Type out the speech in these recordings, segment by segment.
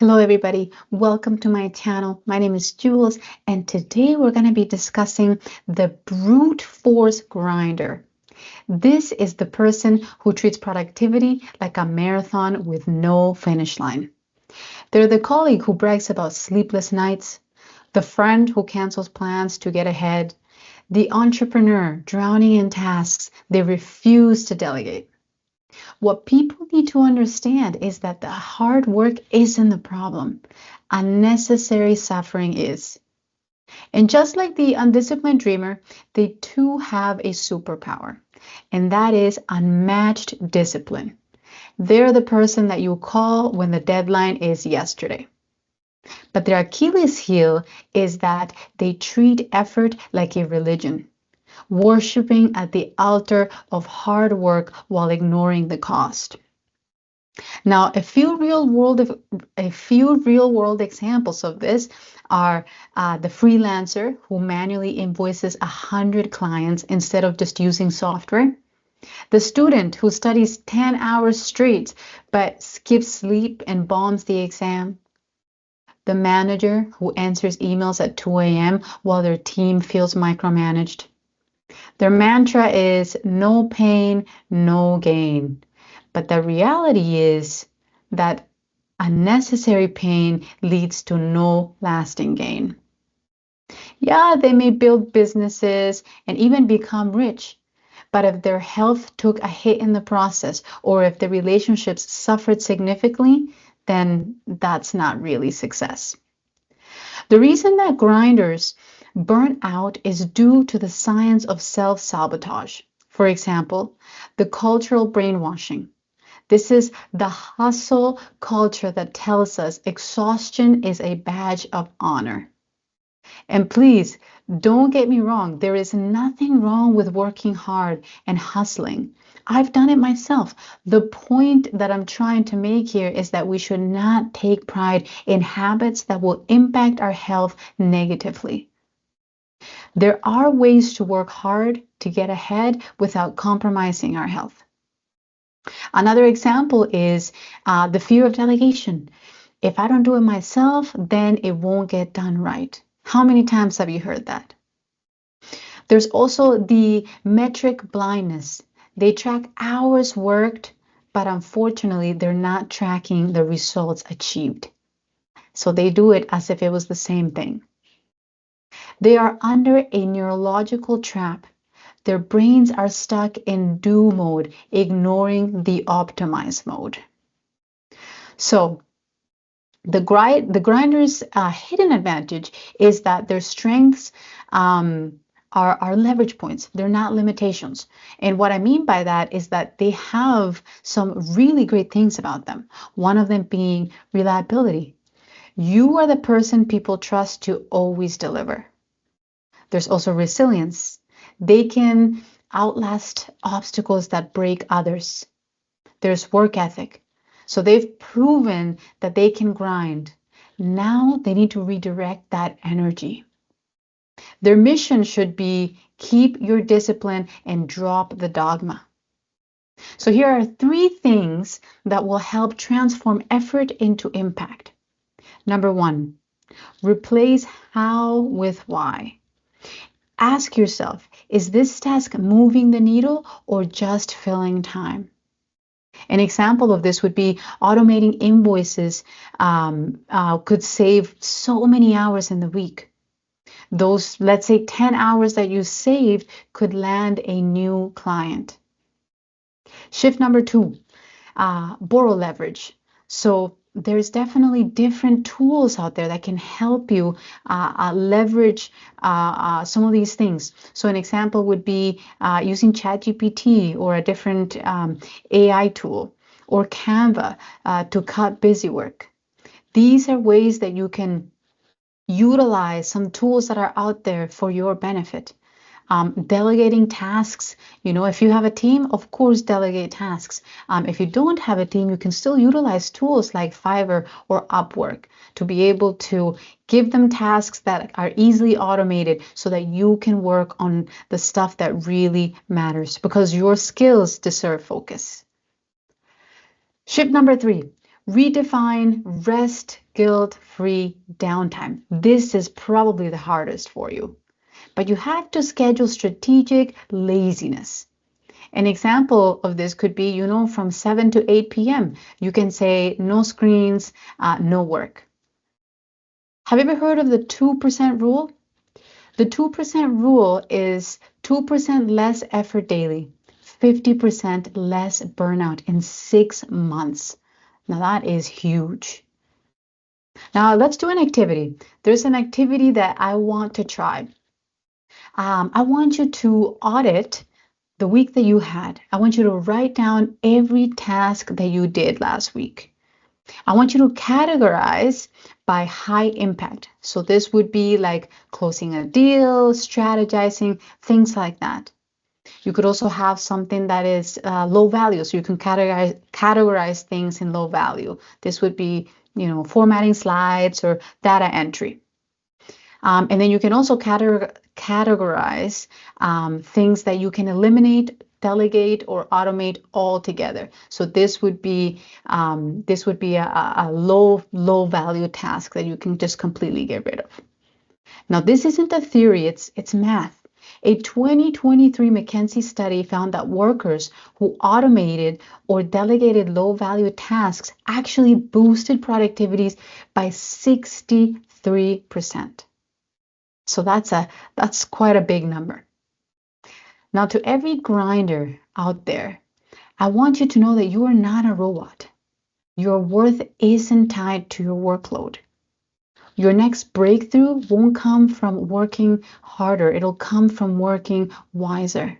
Hello everybody, welcome to my channel. My name is Jules and today we're going to be discussing the brute force grinder. This is the person who treats productivity like a marathon with no finish line. They're the colleague who brags about sleepless nights, the friend who cancels plans to get ahead, the entrepreneur drowning in tasks they refuse to delegate. What people need to understand is that the hard work isn't the problem. Unnecessary suffering is. And just like the undisciplined dreamer, they too have a superpower, and that is unmatched discipline. They're the person that you call when the deadline is yesterday. But their Achilles heel is that they treat effort like a religion, worshiping at the altar of hard work while ignoring the cost. Now, a few real world examples of this are the freelancer who manually invoices 100 clients instead of just using software, the student who studies 10 hours straight but skips sleep and bombs the exam, the manager who answers emails at 2 a.m. while their team feels micromanaged. Their mantra is no pain, no gain. But the reality is that unnecessary pain leads to no lasting gain. Yeah, they may build businesses and even become rich, but if their health took a hit in the process or if the relationships suffered significantly, then that's not really success. The reason that grinders burn out is due to the science of self-sabotage. For example, the cultural brainwashing. This is the hustle culture that tells us exhaustion is a badge of honor. And please, don't get me wrong, there is nothing wrong with working hard and hustling. I've done it myself. The point that I'm trying to make here is that we should not take pride in habits that will impact our health negatively. There are ways to work hard to get ahead without compromising our health. Another example is the fear of delegation. If I don't do it myself, then it won't get done right. How many times have you heard that? There's also the metric blindness. They track hours worked, but unfortunately, they're not tracking the results achieved. So they do it as if it was the same thing. They are under a neurological trap. Their brains are stuck in do mode, ignoring the optimize mode. So the grinder's hidden advantage is that their strengths are leverage points. They're not limitations. And what I mean by that is that they have some really great things about them. One of them being reliability. You are the person people trust to always deliver. There's also resilience. They can outlast obstacles that break others. There's work ethic. So they've proven that they can grind. Now they need to redirect that energy. Their mission should be keep your discipline and drop the dogma. So here are 3 things that will help transform effort into impact. Number 1, replace how with why. Ask yourself, is this task moving the needle or just filling time? An example of this would be automating invoices could save so many hours in the week. Those, let's say, 10 hours that you saved could land a new client. Shift number 2, borrow leverage. So there's definitely different tools out there that can help you leverage some of these things. So an example would be using ChatGPT or a different AI tool or Canva to cut busy work. These are ways that you can utilize some tools that are out there for your benefit. Delegating tasks, if you have a team, of course, delegate tasks. If you don't have a team, you can still utilize tools like Fiverr or Upwork to be able to give them tasks that are easily automated so that you can work on the stuff that really matters because your skills deserve focus. Shift number 3, Redefine rest, guilt-free downtime. This is probably the hardest for you, but you have to schedule strategic laziness. An example of this could be, from 7 to 8 p.m. You can say no screens, no work. Have you ever heard of the 2% rule? The 2% rule is 2% less effort daily, 50% less burnout in 6 months. Now that is huge. Now let's do an activity. There's an activity that I want to try. I want you to audit the week that you had. I want you to write down every task that you did last week. I want you to categorize by high impact. So this would be like closing a deal, strategizing, things like that. You could also have something that is low value. So you can categorize things in low value. This would be, formatting slides or data entry. And then you can also categorize things that you can eliminate, delegate, or automate altogether. So this would be a low value task that you can just completely get rid of. Now this isn't a theory; it's math. A 2023 McKinsey study found that workers who automated or delegated low value tasks actually boosted productivities by 63%. So that's quite a big number. Now, to every grinder out there, I want you to know that you are not a robot. Your worth isn't tied to your workload. Your next breakthrough won't come from working harder. It'll come from working wiser.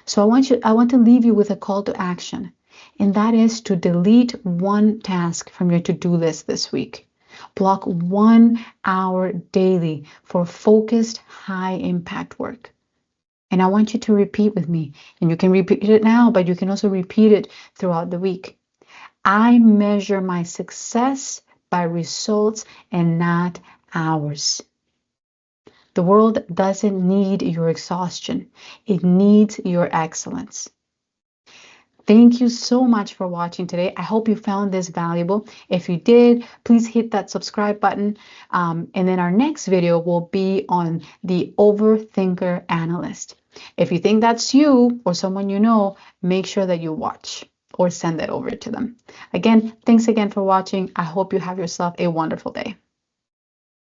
So I want to leave you with a call to action, and that is to delete one task from your to-do list this week. Block 1 hour daily for focused, high impact work. And I want you to repeat with me. And you can repeat it now, but you can also repeat it throughout the week. I measure my success by results and not hours. The world doesn't need your exhaustion. It needs your excellence. Thank you so much for watching today. I hope you found this valuable. If you did, please hit that subscribe button. And then our next video will be on the overthinker analyst. If you think that's you or someone you know, make sure that you watch or send that over to them. Again, thanks again for watching. I hope you have yourself a wonderful day.